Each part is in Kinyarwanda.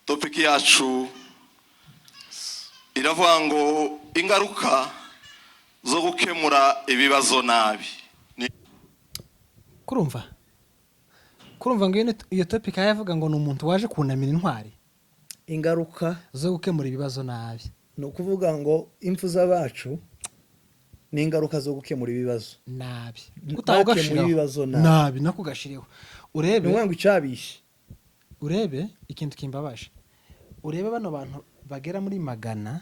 Topic yacu iravuga ngo ingaruka zo gukemura ibibazo nabi. Kurumva ngo iyo topic yavuga ngo ni umuntu waje kunamira intwari. Ingaruka zo gukemura ibibazo nabi. No kuvuga ngo impfu z'abacu ni ingaruka zo gukemura ibibazo nabi. Gukemura ibibazo nabi nako gashireho. Urebe ngo icabishe. Urebe ikintu kimbabaje. Urebe bano bantu bagera muri magana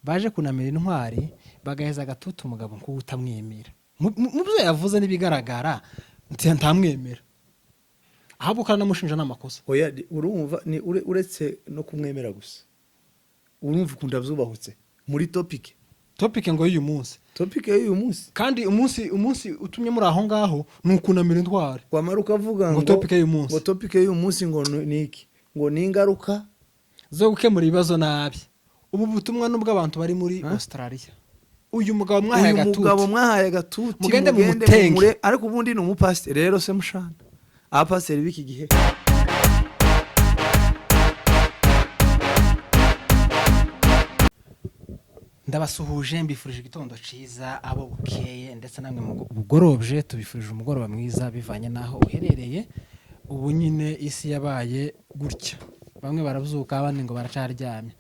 baje kunamira intwari bagaheza gatutu umugabo ko utamwemera. Mubyo yavuze nibigaragara ntamwemera. Ahubwo kana namushinja namakosa. Oya urumva ni uretse no kumwemera gusa. Urumva ukunda vyubahutse muri topic ngo y'uyu munsi. Topic y'uyu munsi. Kandi umunsi utumye muri aho ngaho nukunamira intwari. Kwamaruka avuga ngo topic y'uyu munsi. Ngo topic y'uyu munsi ngo niki? Ngo ni ingaruka zo gukemura ibibazo nabi. Ubu butumwa nubwo abantu bari muri Australia. Uyu mugabo mwahaye gatuti mugende mutenge. Ariko ubundi ni umupasiteri rero se mushana. Abapasiteri biki gihe. Ndabasuhuje mbifurije igitondo ciza abo bukeye ndetse namwe mugorobje tubifurije umugoroba mwiza bivanye naho uherereye. Ubu nyine isi yabaye gutya. Bamwe baravuzuka abandi ngo baracaryamye.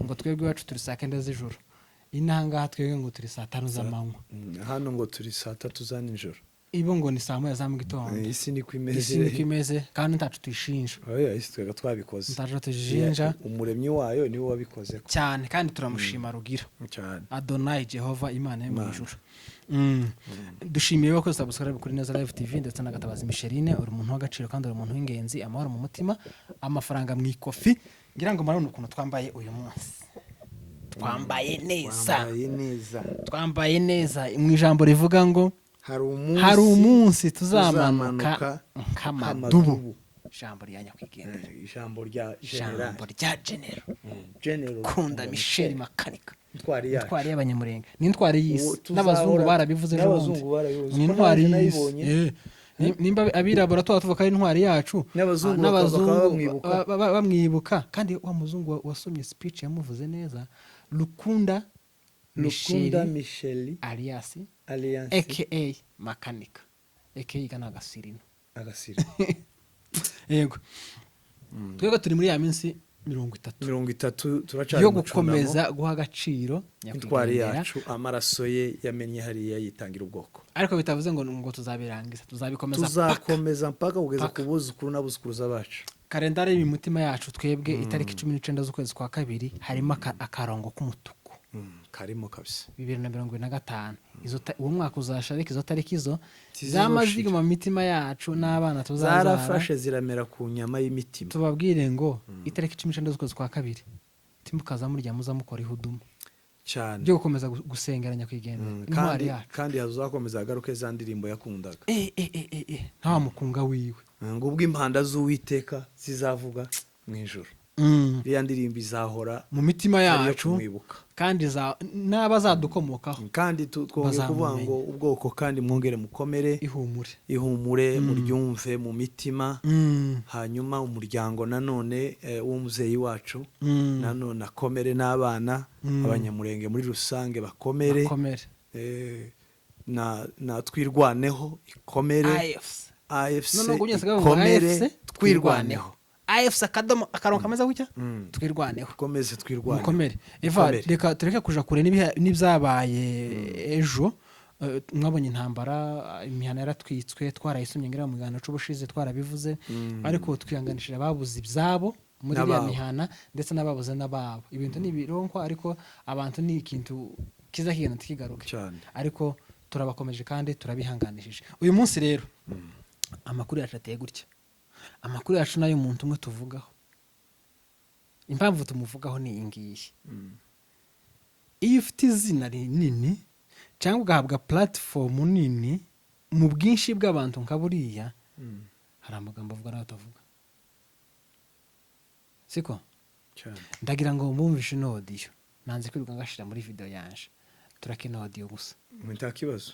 Ngo twebwe wacu turi saa 9 z'ijoro. Inanga twebwe ngo turi saa 5 z'amanywa. Hano ngo turi saa 3 za nijoro. Ibo ngo ni saa 1 za mu gitondo. Isi ni kwimeze kandi ntacu tuyishinja. Oya isi twega twabikoze. Ntacu tuyishinja. Umuremyi wayo niwe wabikoze cyane kandi turamushima rugira. Cyane. Adonai Jehova Imana yo mu ijuru. Dushimiye ko subscribe kuri Neza Live TV ndetse na Gatabazi Micheline uri umuntu w'agaciro kandi uri umuntu w'ingenzi amahoro mu mutima amafaranga mu ikofi ngira ngo marone ukuntu twambaye uyu munsi. Twambaye neza mu ijambo rivuga ngo hari umunsi tuzamanuka nk'amadubu. Ijambo rya nyakwigendera. Ijambo rya General Kunda Michel Makanika. Intwari y'abanyamurenge. Ni intwari y'isi. N'abazungu barabivuze n'abazungu. Ni intwari y'isi. Nimba abirabura tuvuka ari intwari yacu. N'abazungu bamwibuka kandi wa muzungu wasomye speech yamuvuze neza. Lukunda Michel alias aka Makanika aka kana agasirino. Yego. Twego turi muri ya minsi 30 turacana yo gukomeza guha agaciro intwari yacu amaraso ye yamenye hariya yitangira ubwoko. Ariko bitavuze ngo tuzabirangiza tuzakomeza mpaka kugeza kubuzukuru n'abuzukuruza bacu. Kalendari y'imitima yacu twebwe itariki 19 z'ukwezi kwa kabiri harimo akarongo k'umutuku. Karimo kabisa 2025 uwo mwaka uzasharika izo tariki zo zamaziga mu mitima yacu n'abana tuzazara zarafashe ziramera ku nyama y'imitima. Tubabwire ngo itariki 19 z'ukwezi kwa kabiri timukaza murya muza mukora ihudumu cyane byo gukomeza gusengeranya kwigendera kandi hazakomeza agaruke za ndirimbo yakundaga nta mukunga wiwe ngo ubwo impanda z'Uwiteka zizavuga mu ijuru. Iyo ndirimbo izahora mu mitima yacu kandi n'abazadukomokaho kandi twongeye kuvuga ngo ubwoko kandi mwongere mukomere ihumure muryumve mu mitima. Hanyuma umuryango nanone w'umuzeyi wacu nanone akomere n'abana abanyamurenge muri rusange bakomere na twirwaneho ikomere AFC ikomere twirwaneho AFC akaronka amaze gutya twirwaneho komeze twirwane mukomere. Eva reka tureke kuja kure n'ibyabaye ejo. Mwabonye intambara imihana yaratwitswe twarayisumye ngira mu gana c'ubushize twarabivuze ariko twihanganishije ababuze ibyabo muri ya mihana ndetse n'ababuze n'ababo. Ibintu ni bironko ariko abantu ni ikintu kiza kigenda tikigaruka ariko turabakomeje kandi turabihanganishije. Uyu munsi rero amakuru yacateye gutya. Amakuru yacu nayo umuntu umwe tuvugaho. Impamvu tumuvugaho ni ingiyi. Iyo ufite izina rinini cyangwa ugahabwa platform nini mu bwinshi bw'abantu nkaburiya hari amagambo avuga n'atavuga. Siko? Ndagira ngo mbumvishe no audio. Nanze kwiruka ngashira muri video yanje. Turakina audio gusa. Mutakibazo.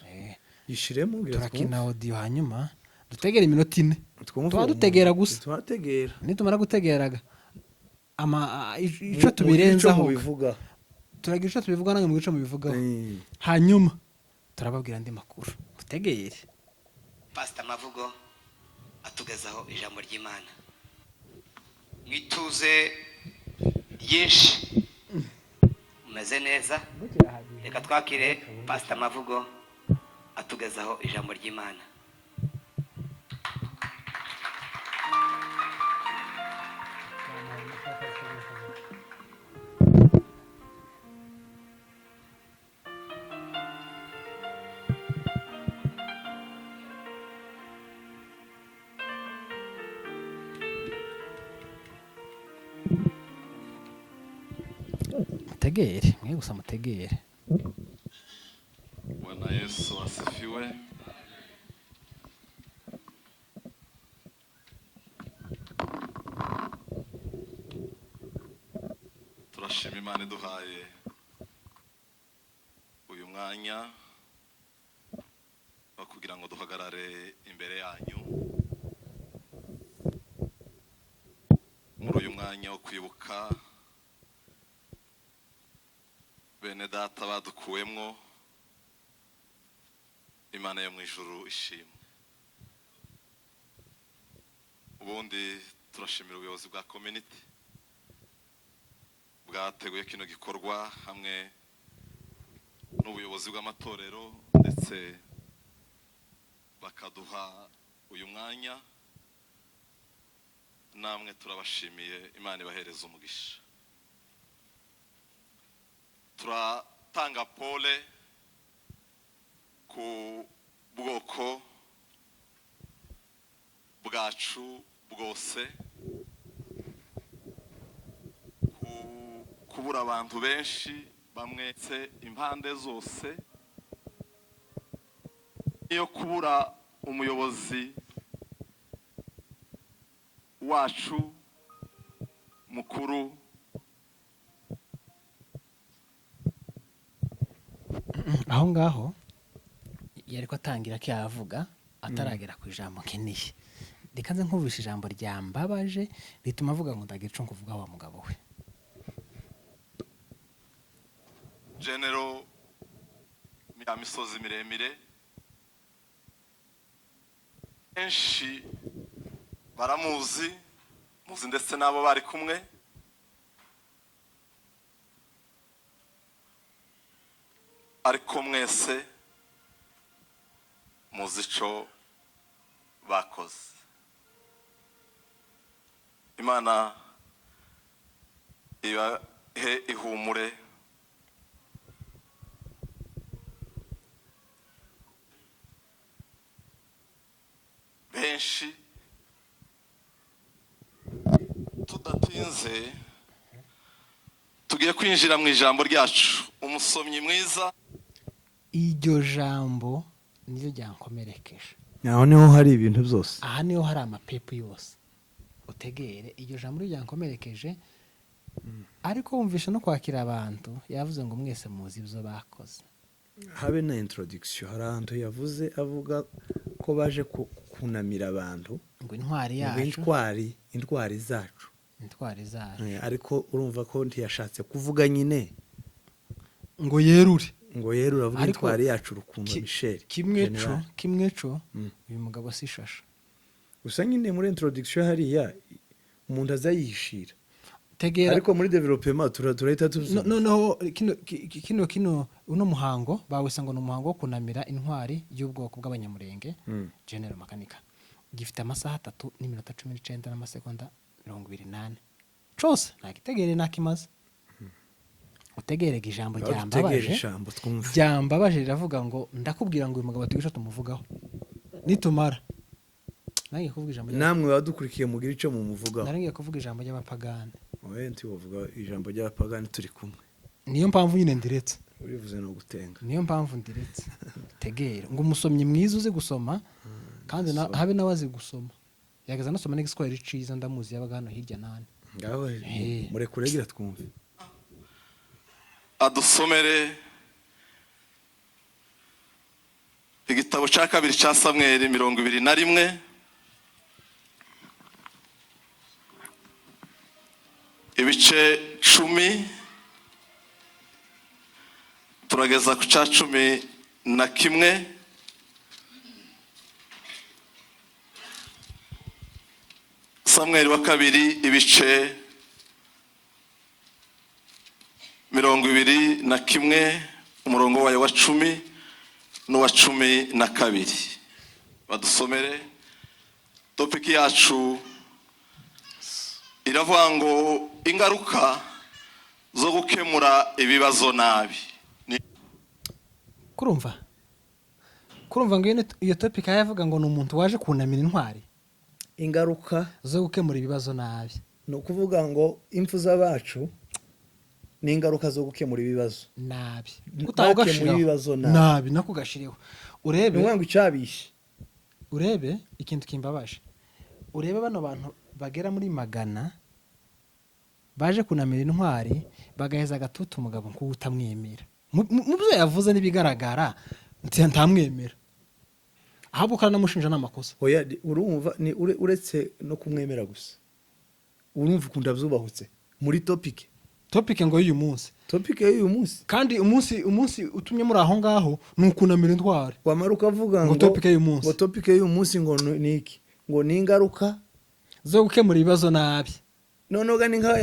Yishiremo ngira turakina audio hanyuma dutegera iminota 4. Tuba dutegera gusa. Twategera. Nitumara gutegeraga ico tubirenzaho bivuga turagira ico tubivuga nange mu gice mu bivugaho hanyuma turababwira andi makuru mutegere Pastor Mavugo atugezaho ijambo ry'Imana mwituze ryinshi meze neza reka twakire Pastor Mavugo atugezaho ijambo ry'Imana mutegere mwe gusa mutegere. Bwana Yesu asifiwe. Turashima Imana iduhaye uyu mwanya wo kugira ngo duhagarare imbere yanyu muri uyu mwanya wo kwibuka bene data badukuwemwo. Imana yo mu ijuru ishimwe. Ubundi turashimira ubuyobozi bwa community bwateguye kino gikorwa hamwe n'ubuyobozi bw'amatorero ndetse bakaduha uyu mwanya. Namwe turabashimiye, Imana ibahereza umugisha. Turatanga pole ku bwoko bwacu bwose kubura abantu benshi bamwetse impande zose, iyo kubura umuyobozi wacu mukuru aho ngaho yari ko atangira ko yavuga ataragera ku ijambo nkeneye. Reka nze nkubisha ijambo ryambabaje rituma avuga ngo ndagira ico kuvuga wa mugabo we. General ya misozi miremire enshi baramuzi muzi ndetse nabo bari kumwe. Ariko mwese muzi ico bakoze. Imana ibahe ihumure. Benshi tudatinze tugiye kwinjira mu ijambo ryacu. Umusomyi mwiza, iryo jambo niryo ryankomerekeje. aho niho hari ibintu byose, aha niho hari amapepu yose. Utegere iryo jambo ryankomerekeje. Ariko wumvisha no kwakira abantu yavuze ngo mwese muzi ibyo bakoze. habe na introduction. hari ahantu yavuze avuga ko baje kunamira abantu ngo intwari yacu, intwari zacu. Ariko urumva ko ntiyashatse kuvuga nyine ngo yerure avuga intwari yacu Rukundo Michel. kimweco uyu mugabo si shasha. Gusa nyine muri introduction hariya umuntu azayishira. Tegera ariko muri development turahita tuzi noneho kino uno muhango bawese ngo n'umuhango wo kunamira intwari y'ubwoko bw'abanyamurenge. General Makanika gifite amasaha 3 n'iminota 19 n'amasekonda 28 cyose nakitegere nakimaze. Utegerega ijambo ryambabaje riravuga ngo ndakubwira ngo uyu mugabo tugisha tumuvugaho nitumara. Nangiye kuvuga ijambo namwe badukurikiye mugira ico mu muvugaho. Narangiye kuvuga ijambo ry'abapagani. Wenti wovuga ijambo ry'abapagani turi kumwe. Niyo mpamvu nyine ndiretse. Urivuze no gutenga. Niyo mpamvu ndiretse. Tegera ngo umusomyi mwiza uzi gusoma kandi habe nawazi gusoma. Yagaza nasoma n'igiswahili ciza ndamuzi yabaga hano hirya nane. Ngaho mure kuregira twumve. Adusomere igitabo cya 2 cya Samweli 21 ibice 10 turageza ku cya 11. Samweli wa kabiri ibice 21 umurongo wayo wa 10 n'uwa 12. Badusomere. Topiki yacu iravuga ngo ingaruka zo gukemura ibibazo nabi. kurumva ngo iyo topic yavuga ngo ni umuntu waje kunamira intwari. Ingaruka zo gukemura ibibazo nabi no kuvuga ngo impfu z'abacu ni ingaruka zo gukemura ibibazo nabi. Gukemura ibibazo nabi nako gashiriho. Urebe ngo icabishe. Urebe ikintu kimbabaje. Urebe bano bantu bagera muri 100 baje kunamira intwari bagaheza gatutu umugabo ko utamwemera. Mu byo yavuze nibigaragara ntamwemera. Ahubwo kana namushinja n'amakosa. Oya urumva ni uretse no kumwemera gusa. Urumva ukunda byubahutse muri topic ngo y'uyu munsi. Topic y'uyu munsi. Kandi umunsi utumye muri aho ngaho nukunamira intwari. Wamaruka avuga ngo topic y'uyu munsi. Ngo topic y'uyu munsi ngo niki? Ngo ni ingaruka zo gukemura ibibazo nabi. Nonoga ni nka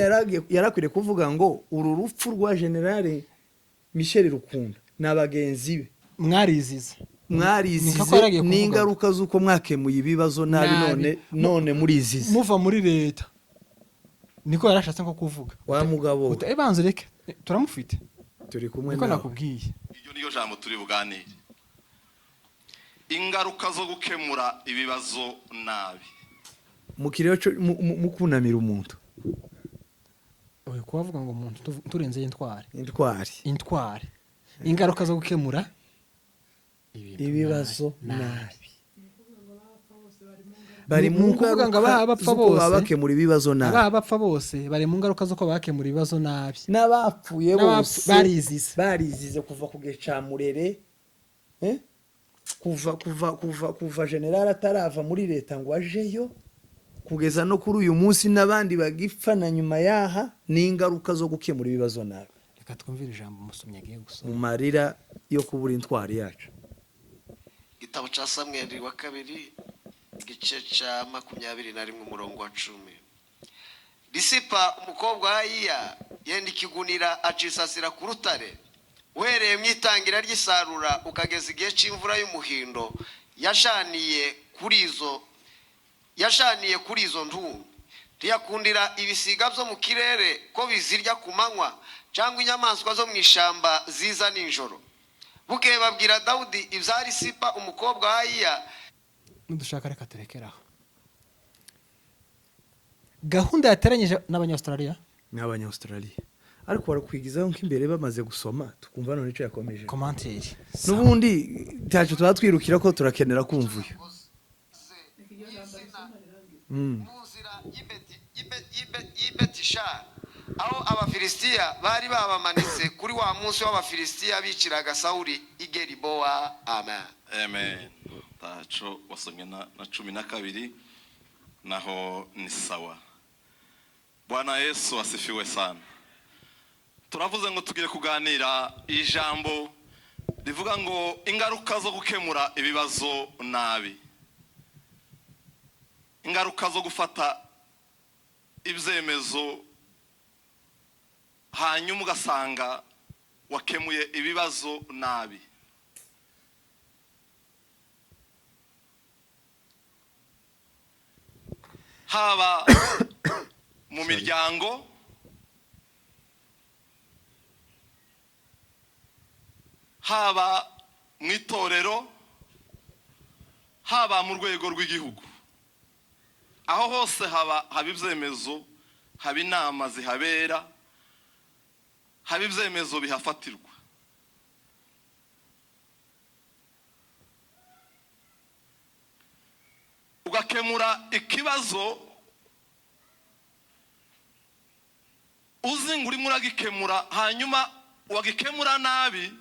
yarakwire kuvuga ngo uru rupfu rwa General Michel Rukunda n'abagenzi be mwarizize ni ingaruka z'uko mwakemuye ibibazo nabi none murizize muva muri leta. Niko yarashatse nko kuvuga wa mugabo banze reke turamufite turi kumwe niko nakubwiye. Iyo niyo jambo turi buganire. Ingaruka zo gukemura ibibazo nabi mu kirero mu kunamira umuntu. Oya kuvuga ngo umuntu turenze intwari. Ingaruka zo gukemura ibibazo nabi. Bari mu kuvuga ngo abapfa bose bakemura ibibazo nabi. Abapfa bose bari mu ngaruka zo ko bakemura ibibazo nabi. N'abapfuye bose barizize kuva kugecamurere kuva general atarava muri leta ngo ajeyo kugeza no kuri uyu munsi n'abandi bagipfa na nyuma yaha ni ingaruka zo gukemura ibibazo nabi. Reka twumvire ijambo umusomyi agiye gusoma. Mu marira yo kubura intwari yacu. Igitabo cya Samweli wa kabiri igice cya 21 umurongo wa 10. Disipa umukobwa wa Ayiya yenda ikigunira acisasira ku rutare. Uhereye mu itangira ry'isarura ukageza igihe cy'imvura y'umuhindo yashaniye kuri izo ntumbi. Ntiyakundira ibisiga byo mu kirere ko bizirya ku manywa cyangwa inyamaswa zo mu ishamba ziza nijoro. Bukeye babwira Dawudi ibyari Sipa umukobwa wa Ayiya. Nudushaka reka turekeraho. Gahunda yateranyije n'Abanyaustralia. Ariko barakwigizaho nk'imbere bamaze gusoma tukumva none ico yakomeje. Commentaire. Nubundi cyacu twatwirukira ko turakenera kumvuyo. Muzira y'Ibetisha aho Abafilisitiya bari babamanitse kuri wa munsi w'Abafilisitiya biciraga Sawuli i Geribowa. Amen. Tacho wasomye na 12 naho ni sawa. Bwana Yesu asifiwe sana. Turavuze ngo tugiye kuganira ijambo rivuga ngo ingaruka zo gukemura ibibazo nabi. Ingaruka zo gufata ibyemezo hanyuma ugasanga wakemuye ibibazo nabi. Haba mu miryango, haba mu itorero, haba mu rwego rw'igihugu. Aho hose haba ibyemezo, haba inama zihabera, haba ibyemezo bihafatirwa. Ugakemura ikibazo uzi ngo urimo uragikemura hanyuma wagikemura nabi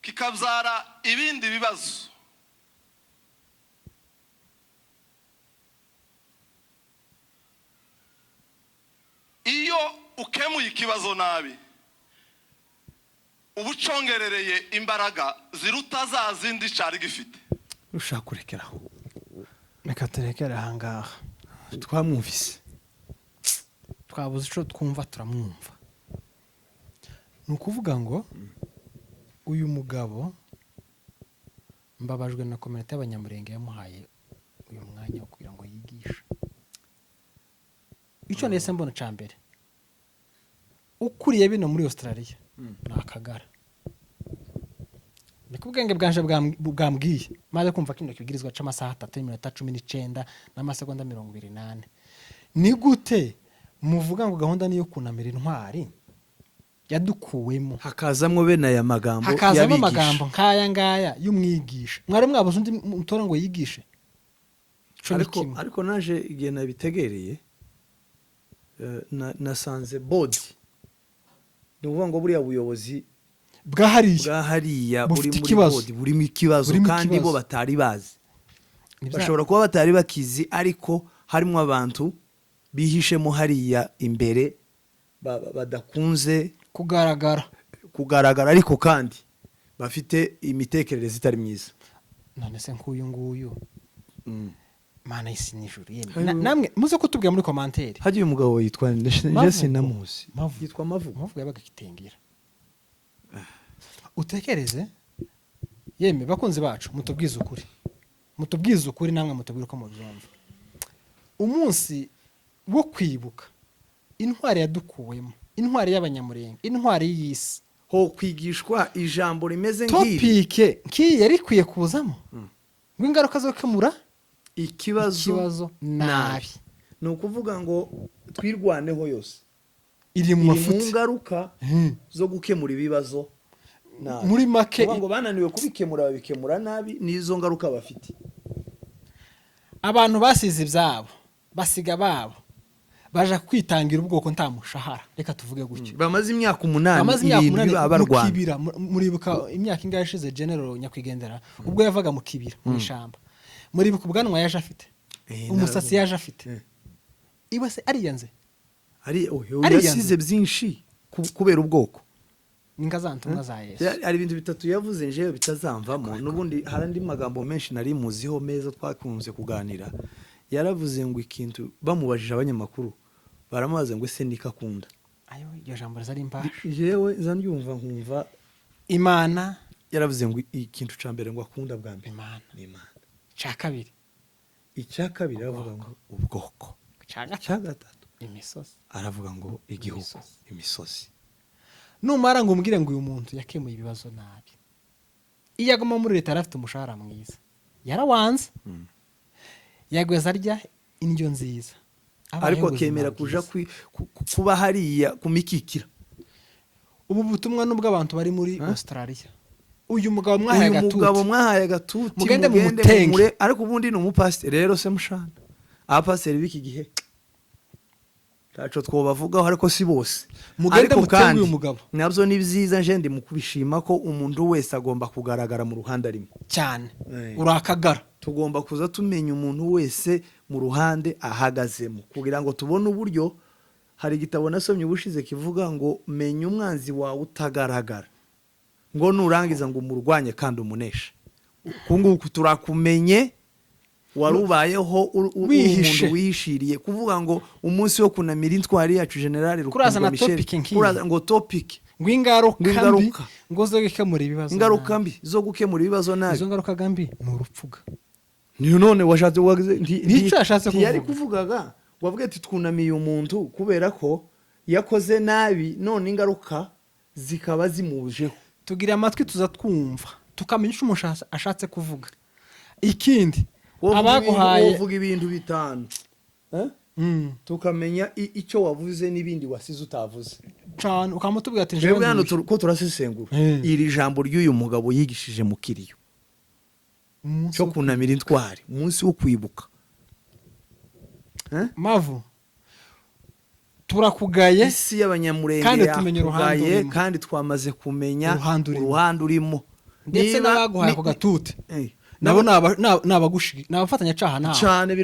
kikabyara ibindi bibazo. ukemuye ikibazo nabi uba ucongerereye imbaraga ziruta za zindi cyari gifite. ushaka kurekeraho reka turekere ahangaha twamwumvise twabuze icyo twumva turamwumva. ni ukuvuga ngo uyu mugabo mbabajwe na komite y'abanyamurenge yamuhaye uyu mwanya wo kugira ngo yigishe. icyo nese mbona cya mbere ukuriye bino muri Australia ni Akagara. ni ko ubwenge bwanje bwambwiye maze kumva kino kibwirizwa c'amasaha 3:19 n'amasegonda 28. ni gute muvuga ngo gahunda niyo kunamira intwari yadukuwemo hakazamwo bene aya magambo hakazamo amagambo nk'aya ngaya y'umwigisha mwari mwabuze undi mutora ngo yigishe. ariko naje igihe nabitegereye nasanze bodi ni ukuvuga ngo buriya buyobozi bwahariya buri muri bodi burimo ikibazo kandi bo batari bazi. bashobora kuba batari bakizi ariko harimo abantu bihishemo hariya imbere badakunze kugaragara ariko kandi bafite imitekerereze itari myiza. none se nk'uyu nguyu mana y'isi n'ijuru yemwe namwe muze kutubwira muri commentaire. hagiye umugabo yitwa Jesse Namusi yitwa Mavugo yabaga kitengera. utekereze yemwe bakunzi bacu mutubwize ukuri namwe mutubwire uko mubyumva. umunsi wo kwibuka intwari yadukuwemo, intwari y'abanyamurenge, intwari y'isi, ho kwigishwa ijambo rimeze topike nk'iyi yari ikwiye kuzamo ngo ingaruka zo gukemura ikibazo nabi. ni ukuvuga ngo twirwaneho yose iri mu ngaruka zo gukemura ibibazo nabi. muri make ngo bananiwe kubikemura babikemura nabi n'izo ngaruka bafite. abantu basize ibyabo basiga babo baje kwitangira ubwoko nta mushahara, reka tuvuge gutyo. bamaze imyaka 8 abarwana muribuka imyaka ingahe ishize General Nyakwigendera ubwo yavaga mu kibira mu ishamba. muribuka ubwanwa yaje afite, umusasi yaje afite, iwe se ariyanze yasize byinshi kubera ubwoko. ninga zantumwa za Yesu ari ibintu bitatu yavuze nje bitazamvamo. nubundi harandi magambo menshi nari muziho meza twakunze kuganira. yaravuze ngo ikintu bamubajije abanyamakuru baramubaza ngo ese nikakunda. ayo iryo jambo zari mbasha jewe zandyumva nkumva Imana. yaravuze ngo ikintu ca mbere ngo akunda bwa mbere Imana. Ca kabiri aravuga ngo ubwoko. Ca gatatu imisozi. aravuga ngo igihugu, imisozi. numara ngo umbwire ngo uyu muntu yakemuye ibibazo nabi, iyo aguma muri leta arafite umushahara mwiza yarawanze yagweza arya indyo nziza ariko kemera kuja kuba hariya kumikikira. ubu butumwa nubwo abantu bari muri Australia. uyu mugabo mwahaye agatuti mugende mumutenge. ariko ubundi ni umupasiteri rero se mushana abapasiteri b'iki gihe taco twobavugaho ariko si bose. mugende mutenge uyu mugabo. nabyo ni byiza nje ndi mukubishima ko umuntu wese agomba kugaragara mu ruhande arimo cyane. urakagara tugomba kuza tumenya umuntu wese mu ruhande ahagazemo kugira ngo tubone uburyo. hari igitabo nasomye ubushize kivuga ngo menya umwanzi wawe utagaragara ngo nurangiza ngo umurwanye kandi umunesha. kunguku turakumenye warubayeho umuntu wishiriye kuvuga ngo umunsi wo kunamira intwari yacu General Rukundo Michel kuraza ngo topic ngo ingaruka ngo zo gukemura ibibazo. ingaruka mbi zo gukemura ibibazo nabi. izo ngaruka gambi ni urupfuga. niyo none washatse nicyo yashatse kuvuga. yari kuvugaga wavuga ati twunamiye umuntu kubera ko yakoze nabi none ingaruka zikaba zimujeho. tugira amatwi tuza twumva tukamenya icyo umuntu ashatse kuvuga. ikindi abaguhaye uvuga ibintu bitanu tukamenya icyo wavuze n'ibindi wasize utavuze cyane ukamutubwira ati jewe hano ko turasesengura iri jambo ry'uyu mugabo yigishije mu kiriyo cyo kunamira intwari umunsi wo kwibuka. Mavu turakugaye isi y'abanyamurenge kandi tumenye uruhande kandi twamaze kumenya uruhande urimo ndetse n'abaguhaye ku gatute nabo nabafatanya nabo cyane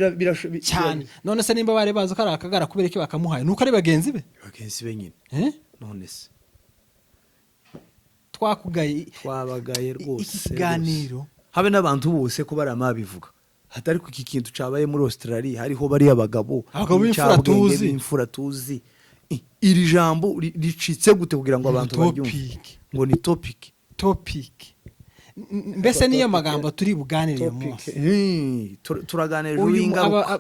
cyane. None se nimba bari bazi ko ari akagara kubera iki bakamuhaye nuko ari bagenzi be nyine none se twabagaye rwose iki kiganiro habe n'abantu bose ko bari amabivuga hatari ku iki kintu cabaye muri Australia hariho bari abagabo b'imfura tuzi iri jambo ricitse gute kugira ngo abantu baryumve ngo ni topic mbese niyo magambo turi buganirire munsi turaganira ingaruka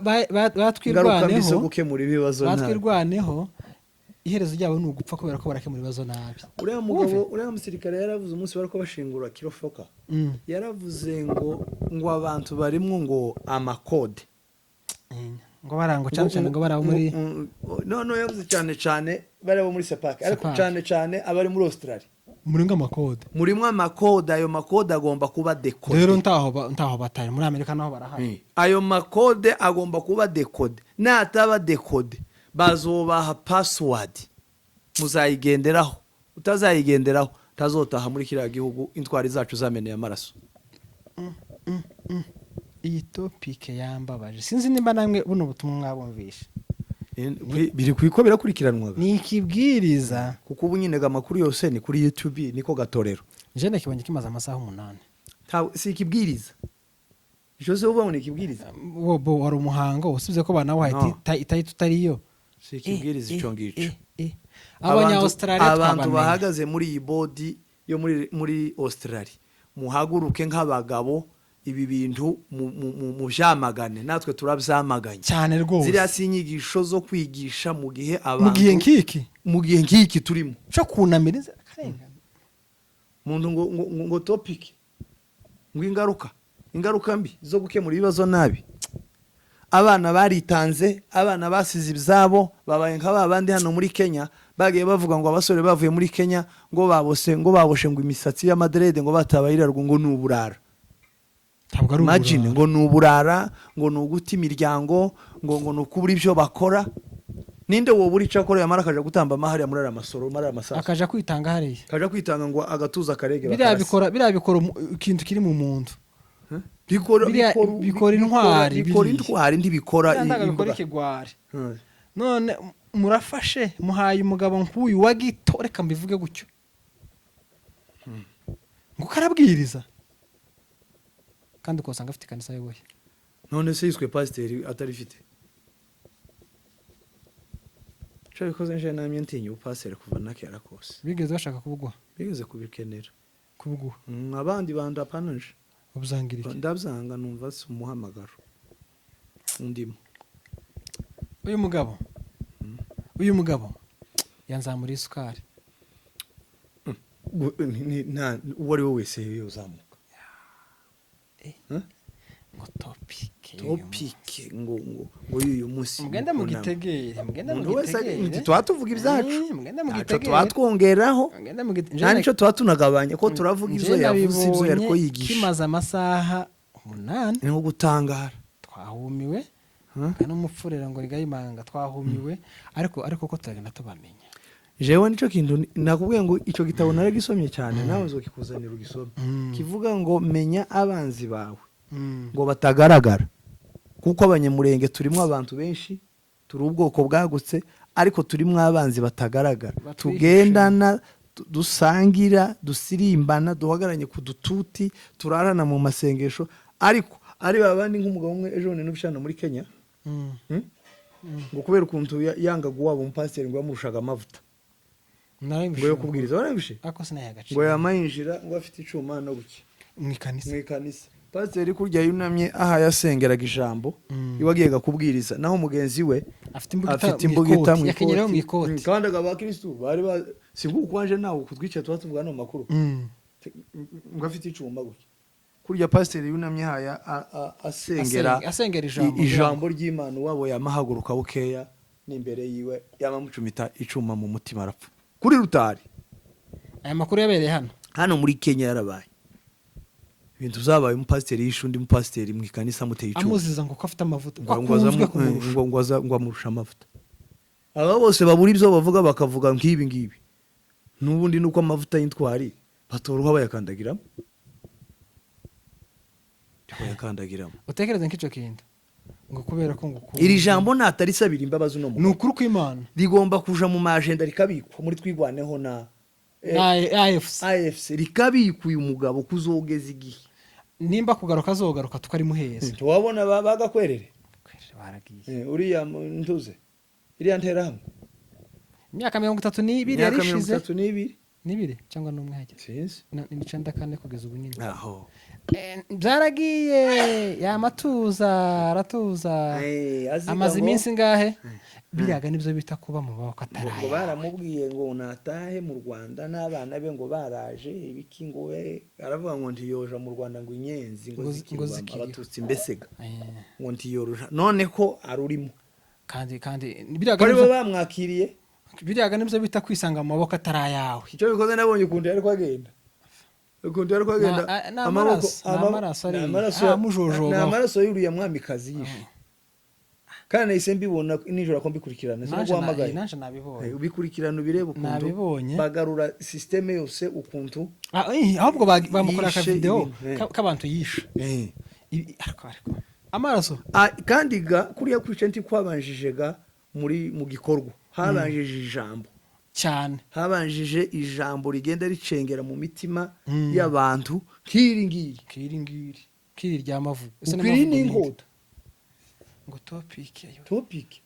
batwirwaneho gukemura ibibazo batwirwaneho iherezo ryabo ni ugupfa kubera ko barakemura ibibazo nabi. uriya musirikare yaravuze umunsi bariko bashingura Kirofoka yaravuze ngo abantu barimwo ngo amakode ngo barango cyane ngo barabo muri no yavuze cyane barabo muri Sepak ariko cyane abari muri Australia muringa amakode murimwe amakode ayo makode agomba kuba decode rero ntaho batari muri Amerika naho barahari ayo makode agomba kuba decode nataba decode bazobaha password muzayigenderaho utazayigenderaho tazotaha muri kiriya gihugu intwari zacu zameneye amaraso. Iyi topic yambabaje sinzi nimba namwe buno butumwa mwabumvisha biri kwiko birakurikiranwaga ni ikibwiriza kuko ubu nyine amakuru yose ni kuri YouTube niko gatorero je nakibonye kimaze amasaha 8 si ikibwiriza Jose uba ni ikibwiriza bo wari umuhango usibye ko bana wahaye itayi tutariyo si ikibwiriza ico ngico Abanya-Australia abantu bahagaze muri iyi bodi yo muri Australia muhaguruke nk'abagabo ibi bintu mu byamagane natwe turabyamaganye cyane rwose ziriya sinyigisho zo kwigisha mu gihe abantu mu gihe nkiki turimo cyo kunamiriza akarengane muntu ngo topic ngo ingaruka mbi zo gukemura ibibazo nabi abana baritanze abana basize ibyabo babaye nk'abandi hano muri Kenya bagiye bavuga ngo abasore bavuye muri Kenya ngo baboshe ngo imisatsi y'amadrede ngo batabayirarwa ngo nuburara imagine ngo nuburara ngo nuguta imiryango ngo nukubura ibyo bakora ninde wo buri cakora yamara akaja gutamba amahari ya murara amasoro mara amasasa akaja kwitanga hariya akaja kwitanga ngo agatuza karege bira bikora ikintu kiri mu muntu bikora intwari ntibikora ikigwari none murafashe muhaye umugabo nk'uyu wagitoreka mbivuge gutyo ngo karabwiriza kandi ukosanga afite kanisa yoboye none se yiswe pasiteri atarifite cyo bikoze nje namye ntinye upasiteri kuva nakera kose bigeze bashaka kubugwa bigeze kubikenera kubugwa abandi banda pananje ubuzangirike ndabyanga numva se umuhamagaro undimo uyu mugabo yanzamura isukari uwo ari we wese yozamuka ngo topic ngo uyu munsi mugenda mugitegere twatuvuga ibyacu ntacyo twatwongeraho nta nicyo twatunagabanya ko turavuga ibyo yavuze ibyo yariko yigisha kimaze amasaha 8 ni nko gutangara twahumiwe n'umupfurera ngo rigayimanga twahumiwe ariko ko turagenda tubamenya jewe nico kintu nakubwiye ngo ico gitabo naragisomye cyane nawe uzokikuzanira ugisome kivuga ngo menya abanzi bawe ngo batagaragara kuko abanyamurenge turimo abantu benshi turi ubwoko bwagutse ariko turimo abanzi batagaragara tugendana dusangira dusirimbana duhagaranye ku dututi turarana mu masengesho ariko ari babandi nk'umugabo umwe ejo n'ubishana muri Kenya ngo kubera ukuntu yanga guwaba umupasiteri ngo yamurushaga amavuta ngo yo kubwiriza warabishe ngo yamayinjira ngo afite icuma no guki mwikanisa pasiteri kurya yunamye aha yasengeraga ijambo iwagiye kubwiriza naho mugenzi we afite imbugita mu ikoti kandi abakristo bari sibu kwanje nawo kutwica twatuvuga no makuru ngo afite icuma guki kurya pasiteri yunamye haya asengera ijambo ry'Imana wabo yamahaguruka bukeya n'imbere yiwe yamamucumita icuma mu mutima arapfa kuri rutari aya makuru yabereye hano muri Kenya yarabaye ibintu zabaye umupasiteri yishundi umupasiteri mu ikanisa muteye icuma amuziza ngo afite amavuta ngo amurusha amavuta aba bose babura ibyo bavuga bakavuga nk'ibi n'ubundi nuko amavuta y'intwari batoruha bayakandagiramo yakandagiramo utekereze nk'icyo kintu ngo kubera ko ngo iri jambo natarisabira imbabazi no ni ukuri kw'Imana rigomba kuja mu majenda rikabikwa muri twigwaneho na AFC rikabikwa uyu mugabo kuzogeza igihe nimba kugaruka azogaruka tukarimuheza tuwabona bagakwerere baragiye uriya ntuze iriya nterahamwe imyaka 32 yarishize 32 cyangwa n'umwe hageze sinzi ni 94 kugeza ubu nyine aho byaragiye yamatuza aratuza amaze iminsi ngahe biriyaga nibyo bita kuba mu maboko ataraye ngo baramubwiye ngo natahe mu Rwanda n'abana be ngo baraje ibiki ngo we aravuga ngo ntiyoja mu Rwanda ngo inyenzi ngo zikirwa abatutsi mbesega ngo ntiyoroja none ko arurimo kandi biriyaga nibyo bamwakiriye biriyaga nibyo bita kwisanga mu maboko atarayawe icyo bikoze nabonye ukundi ariko agenda amaraso y'uriya mwamikazi yishe kandi nahise mbibona nijoro ko mbikurikirana sinagwamagaye ubikurikirana ubireba ukuntu bagarura systeme yose ukuntu ahubwo bamukora ka video k'abantu yishe ariko amaraso kandi kuriya kwica nti kwabanjije mu gikorwa habanjije ijambo cyane habanjije ijambo rigenda ricengera mu mitima y'abantu kiri ry'amavugo ukiri n'inkota ngo topic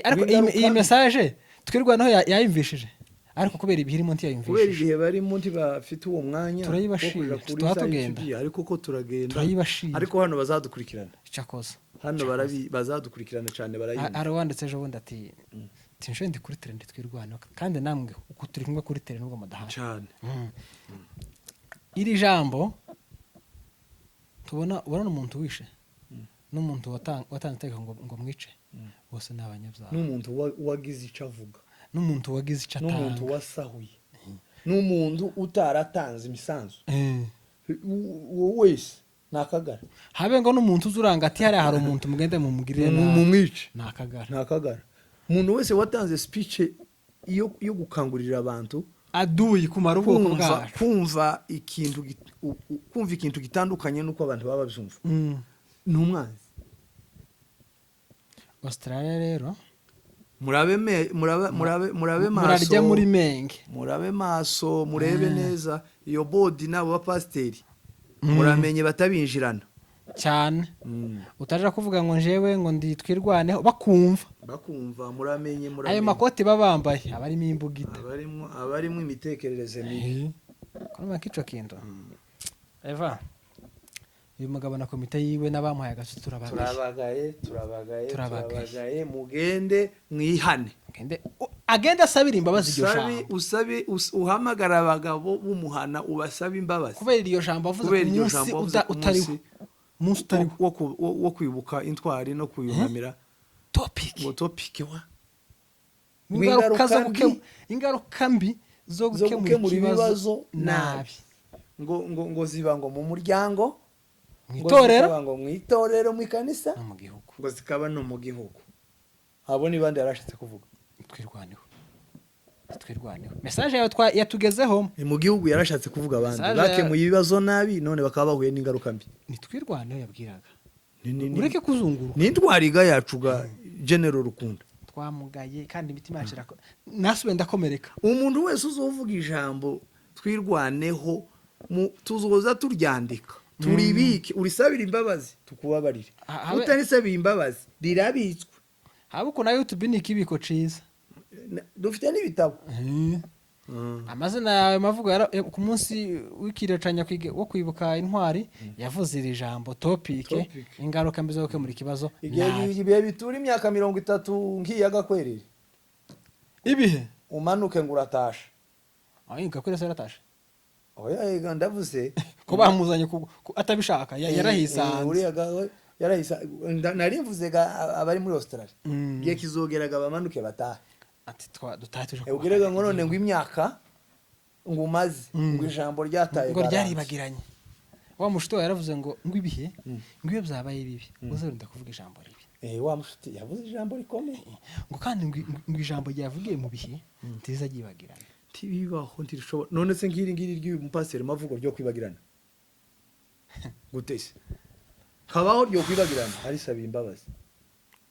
ariko iyi message twirwanaho yayimvishije ariko kubera ibihirimo ntiyayimvishije kubera igihe barimo ntibafite uwo mwanya turayibashira tutatugenda ariko ko turagenda turayibashira ariko hano bazadukurikirana cyakoze hano bazadukurikirana cyane barayimva ari wanditse ejo bundi ati tinshe ndi kuri trend twirwana kandi namwe uko turi kumwe kuri trend nubwo madahana cyane iri jambo tubona umuntu wishe n'umuntu watanze iteka ngo mwice bose ni abanyabyaha n'umuntu wagize icyo avuga n'umuntu wagize icyo atanga n'umuntu wasahuye n'umuntu utaratanze imisanzu wese nakagara habe ngo n'umuntu uzuranga ati hari umuntu mugende mumugirire mu mwice nakagara umuntu wese watanze speech yo gukangurira abantu aduyi kumara ubwoko bwacu kumva ikintu gitandukanye nuko abantu baba babyumva n'umwanzi Australia rero murabe maso murarya muri menge murabe maso murebe neza iyo bodi nabo bapasteri muramenye batabinjirana cyane utaje kuvuga ngo njewe ngo nditwirwaneho bakumva muramenye ayo makoti babambaye abarimo imbugita abarimo imitekerereze mibi kono kico kintu Eva uyu mugabo na komite yiwe n'abamuhaye agace turabagaye mugende mwihane agenda asabira imbabazi iryo jambo usabe uhamagara abagabo b'umuhana ubasabe imbabazi kubera iryo jambo avuze umunsi utari wo kwibuka intwari no kuyunamira topic ingaruka mbi zo gukemura ibibazo nabi ngo ziba ngo mu muryango mu itorero mu ikanisa no mu gihugu ngo zikaba no mu gihugu abo ni bande yarashatse kuvuga twirwaneho message yawe yatugezeho mu gihugu yarashatse kuvuga abandi bakemuye ibibazo nabi none bakaba bahuye n'ingaruka mbi nitwirwaneho yabwiraga ureke kuzungura n'intwariga yacuga General Rukundo twamugaye kandi imitima yacu nasube ndakomereka umuntu wese uzovuga ijambo twirwaneho tuzoza turyandika turibike urisabira imbabazi tukubabarire utanisabira imbabazi rirabitswe habuko na YouTube ni kibiko ciza dufite n'ibitabo amazina yawe mavugo ku munsi w'ikiracanya wo kwibuka intwari yavuze iri jambo topic ingaruka mbi zo gukemura ikibazo igihe bitura imyaka 30 nkiyaga kwerere ibihe umanuke ngo uratasha ngakwira yaratasha oya ndavuze ko bamuzanye atabishaka yarahisanze nari mvuze abari muri Australia gihe kizogeraga bamanuke bataha ati dutatuje ubwirega ngo none ngo imyaka ngo umaze ngo ijambo ryataye ngo ryaribagiranye wa mushito yaravuze ngo ibihe ngo iyo byabaye bibi uzarinda kuvuga ijambo ribi wa mushito yavuze ijambo rikomeye ngo kandi ngo ijambo ryavugiye mu bihe ntiza ryibagiranye tibibaho ntirishobora none se ngiri ry'uyu mupasiteri mavugo ryo kwibagirana gutese habaho ryo kwibagirana arisaba imbabazi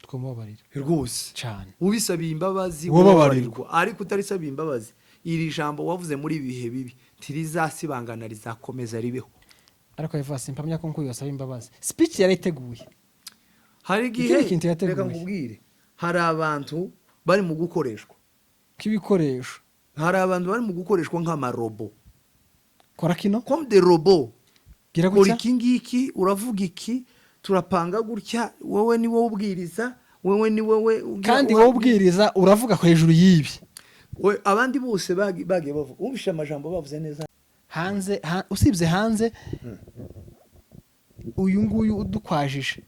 twamubabarira rwose cyane ubisabiye imbabazi Wobabarirwa. ariko utarisabiye imbabazi iri jambo wavuze muri ibihe bibi tirizasibangana rizakomeza ribeho. ariko yivuga simpamya ko nkuyu wasaba imbabazi speech yari iteguye hari Ikindi igihe kintu yateguye. reka nkubwire hari abantu bari mu gukoreshwa k'ibikoresho hari abantu bari mu gukoreshwa nk'amarobo kora kino comme des robots gira kora gutya iki ngiki uravuga iki turapanga gutya wowe ni wowe ubwiriza wowe ni wowe kandi wowe ubwiriza uravuga hejuru y'ibi abandi bose bagiye bavuga wumvishe amajambo bavuze neza hanze usibye hanze uyu nguyu udukwajije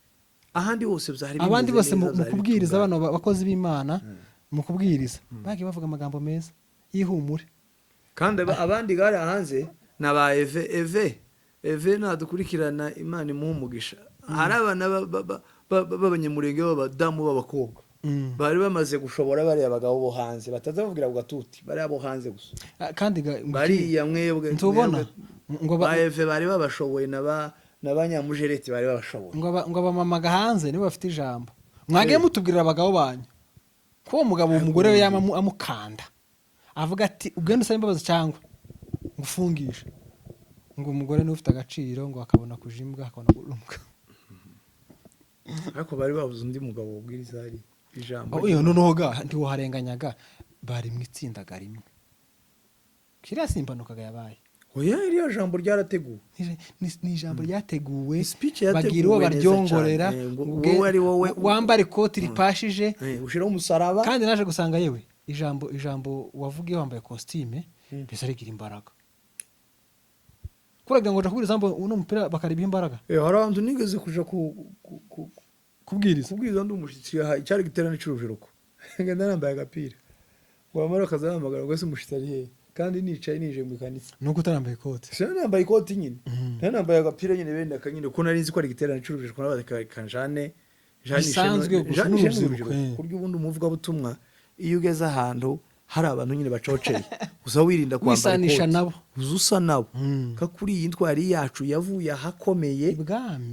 ahandi hose byari abandi bose mu kubwiriza abana bakozi b'Imana mu kubwiriza bagiye bavuga amagambo meza y'ihumure kandi abandi gari hanze naba eve nadukurikirana Imana imuha umugisha hari abana b'abanyamurenge b'abadamu b'abakobwa bari bamaze gushobora bariya abagabo bo hanze batazavugira ku gatuti bari abo hanze gusa kandi bariya mwebwe ntubona ngo ba eve bari babashoboye n'abanyamujereti bari babashoboye ngo abamamaga hanze nibo bafite ijambo mwagiye mutubwirira abagabo banyu ko uwo mugabo umugore we yama amukanda avuga ati ugenda usaba imbabazi cyangwa ngufungisha ngo umugore niwe ufite agaciro ngo akabona kujimbwa akabona kurumwa ariko bari babuze undi mugabo ubwiriza hari ijambo noneho ntiwoharenganyaga bari mu itsindaga rimwe kiriya si impanukaga yabaye oya iriya jambo ryarateguwe ni ijambo ryateguwe bagira bagira uwo baryongorera wambara ikoti ripashije ushyiraho umusaraba kandi naje gusanga yewe ijambo wavuga iyo wambaye kositime mbese rigira imbaraga kuragira ngo uja kubwiriza uno mupira bakaribiha imbaraga hari abantu nigeze kuja kubwiriza ndi umushyitsi icyari giterane cy'urubyiruko ngenda nambaye agapira ngo bamara akazahamagara ngo ese umushyitsi ari hehe kandi nicaye nije mu kanisa nuko utarambaye ikoti nambaye ikoti nyine nambaye agapira nyine benda akanyine ko nari nzi ko ari igiterane cy'urubyiruko nabaze kanjane bisanzwe kurya ubundi umuvuga butumwa iyo ugeze ahantu hari abantu nyine bacoceye uza wirinda kwambara ikoti uza nabo kakuri iyi ntwari yacu yavuye ahakomeye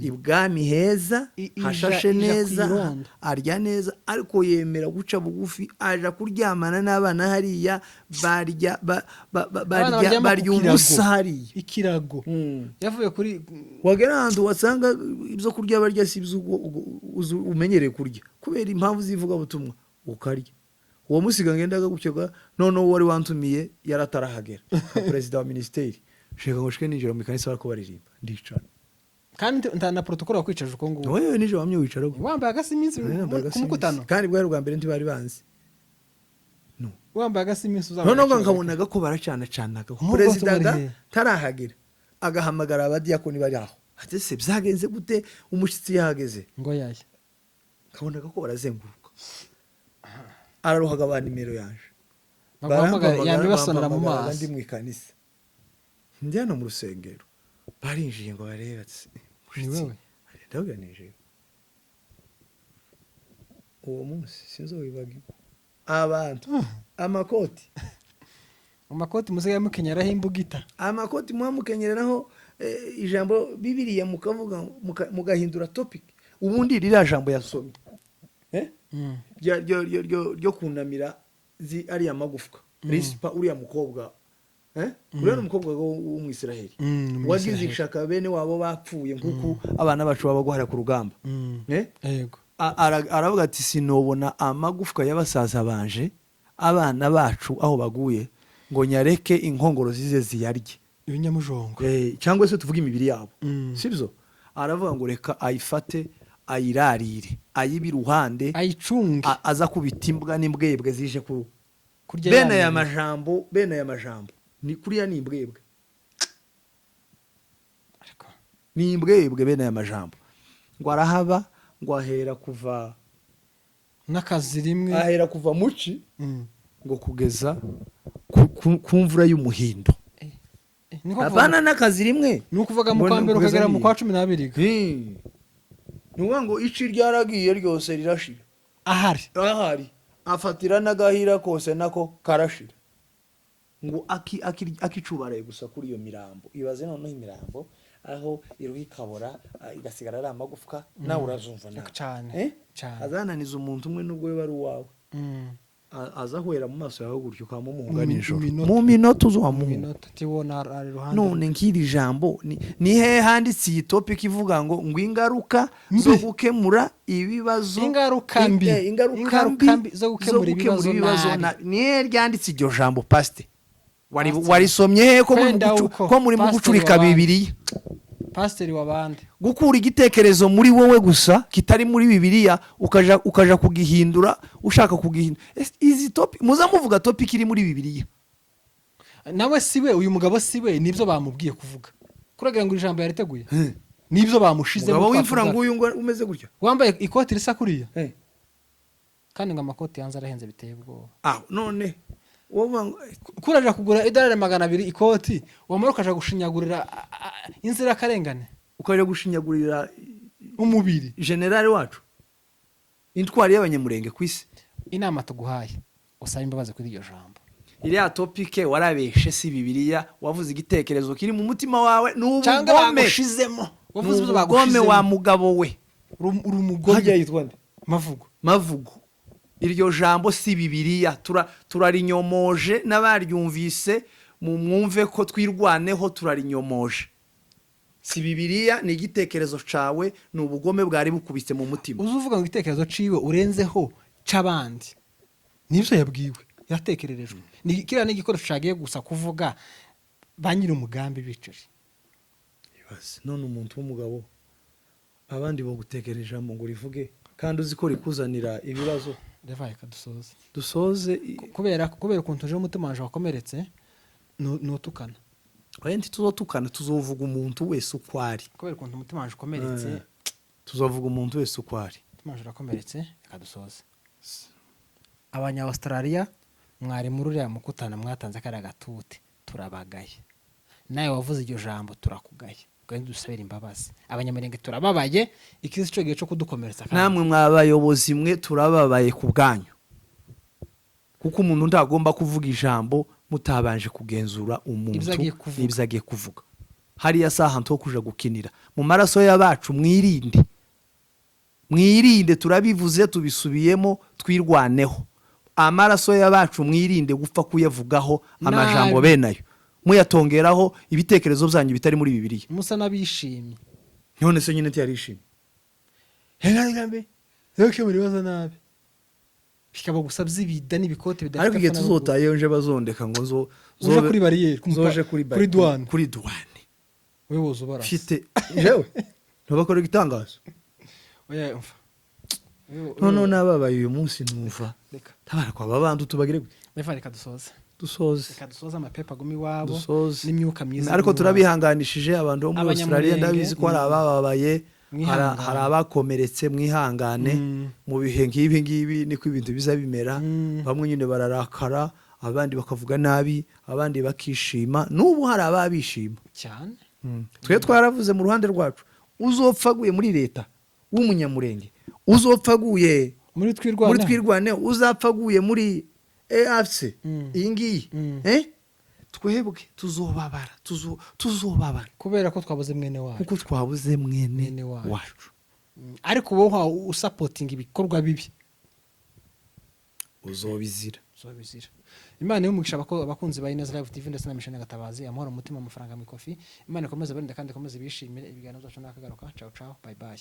ibwami heza hashashe neza arya neza ariko yemera guca bugufi aja kuryamana n'abana hariya barya ubusa hariya ikirago yavuye kuri wagera ahantu wasanga ibyo kurya barya si ibyo umenyereye kurya kubera impamvu zivuga butumwa ukarya uwo musiga ngendaga gucyega noneho wari wantumiye yaratarahagera perezida wa ministeri sheka ngo shike ninjira mu kanisa barako baririmba ndicara kandi na protocol wakwicaje uko ngo wowe nije wamye wicara wambaye agasiminsi kumukutano kandi bwari bwa mbere ntibari banzi no wambaye agasiminsi uzaba noneho nkabonaga ko baracanaga perezida tarahagera agahamagara abadiyakoni bari aho ati se byagenze gute umushyitsi yahageze ngo yaye kabonaga ko barazenguruka araruhaga ba nimero yaje basonera mu maso ndi mu ikanisa ndi hano mu rusengero barinjiye ngo barebe ni wewe ndaganije uwo munsi sinzobibagirwa abantu amakoti musigaye mukenyeraho imbugita amakoti mukenyeraho ijambo bibiliya mukavuga mugahindura topic ubundi ririya jambo yasomye ryo kunamira ariya magufwa risipa uriya mukobwa uriya ni umukobwa w'umwisiraheli wagize ishaka bene wabo bapfuye nk'uko abana bacu baba guhara ku rugamba aravuga ati sinobona amagufwa y'abasaza banje abana bacu aho baguye ngo nyareke inkongoro zize ziyarye ibinyamujongo cyangwa se tuvuge imibiri yabo sibyo aravuga ngo reka ayifate ayirarire ayibe iruhande ayicunge aza kubita imbwa n'imbwebwe zije kurya bene aya majambo ni kuriya ni imbwebwe ni imbwebwe bene aya majambo ngo arahaba ngo ahera kuva n'akazi rimwe ahera kuva muci ngo kugeza ku mvura y'umuhindo abana n'akazi rimwe ni ukuvuga mu kwa mbere ukagera mu kwa 12 nuwa ngo ici ryaragiye ryose rirashira ahari afatira n'agahira kose nako karashira ngo akicubaraye gusa kuri iyo mirambo ibaze noneho imirambo aho iruha ikabora igasigara ari amagufwa nawe urazumva nawe cyane azananiza umuntu umwe nubwo we ari uwawe azahwera mu maso yawe gutyo ukamumunga nijoro mu minota uzamumunga none nk'iri jambo ni hehe handitse iyi topic ivuga ngo ingaruka zo gukemura ibibazo ingaruka mbi zo gukemura ibibazo ni hehe ryanditse iryo jambo pasite warisomye hehe ko muri mu gucurika Bibiliya pasiteri wabande gukura igitekerezo muri wowe gusa kitari muri Bibiliya ukaja kugihindura ushaka kugihindura izi topic muzamuvuga topic iri muri Bibiliya nawe siwe uyu mugabo siwe nibyo bamubwiye kuvuga kuragira ngo ijambo yariteguye nibyo bamushize mugabo w'imfura ngo uyu umeze gutyo wambaye ikoti risa kuriya kandi ngo amakoti yanze arahenze biteye ubwoba none kuraja kugura idolari 200 ikoti wamara ukaja gushinyagurira inzira karengane ukaja gushinyagurira umubiri general wacu intwari y'abanyamurenge kwisi inama tuguhaye usaba imbabazi kuri iryo jambo iriya topic warabeshe si Bibiliya wavuze igitekerezo kiri mu mutima wawe cyangwa bagushizemo wavuze ibyo bagome wa mugabo we urumugome yitwa nde mavugo iryo jambo si Bibiliya turarinyomoje n'abaryumvise mu mwumve ko twirwaneho turarinyomoje si Bibiliya ni igitekerezo cawe ni ubugome bwari bukubise mu mutima uzuvuga ngo igitekerezo ciwe urenzeho c'abandi nivyo yabwiwe yatekererejwe ni kira n'igikoresho cagiye gusa kuvuga banyira umugambi bicari none umuntu w'umugabo abandi bo gutekereje ngo rivuge kandi uzi ko rikuzanira ibibazo devaye dusoze kubera ukuntu uje umutima wanje wakomeretse nutukana wenda tuzotukana tuzovuga umuntu wese ukwari kubera ukuntu umutima wanje ukomeretse tuzovuga umuntu wese ukwari umutima wanje urakomeretse akadusoza abanya Australia mwari muri uriya mukutana mwatanze kari agatute turabagaye nawe wavuze iryo jambo turakugaye kandi dusabira imbabazi abanyamurenge turababaye ikizi cyo gihe cyo kudukomeretsa namwe mwabayobozi mwe turababaye ku bwanyu kuko umuntu ntagomba kuvuga ijambo mutabanje kugenzura umuntu n'ibyo agiye kuvuga hariya saha nto kuja gukinira mu maraso y'abacu mwirinde turabivuze tubisubiyemo twirwaneho amaraso y'abacu mwirinde gupfa kuyavugaho amajambo benayo muyatongeraho ibitekerezo byanyu bitari muri Bibiliya musa nabishimye none se nyine yarishimye hengagambe yoke muri baza nabi bikaba gusabye ibida n'ibikote bidafite ariko igihe tuzotaye nje bazondeka ngo zoje kuri barriere zoje kuri douane wewe uzobara fite jewe ntobakora igitangazo oya umfa none nababaye uyu munsi numva tabara kwa babandu tubagire reka dusoze amapepa gumi wabo n'imyuka myiza ariko turabihanganishije abantu bo muri Australia ndabizi ko hari abababaye hari abakomeretse mwihangane mu bihe ngibi niko ibintu biza bimera bamwe nyine bararakara abandi bakavuga nabi abandi bakishima n'ubu hari ababishima cyane twe twaravuze mu ruhande rwacu uzopfaguye muri leta w'umunyamurenge uzopfaguye muri twirwane uzapfaguye muri AFC iyi ngiyi twebwe tuzobabara kubera ko twabuze mwene wacu kuko twabuze mwene wacu ariko wowe usapotinga ibikorwa bibi uzobizira Imana y'umugisha abakunzi ba Ineza Live TV ndetse na Mission Gatabazi amahoro umutima amafaranga mu ikofi Imana ikomeze barinde kandi ikomeze bishimire ibiganiro byacu nakagaruka ciao bye bye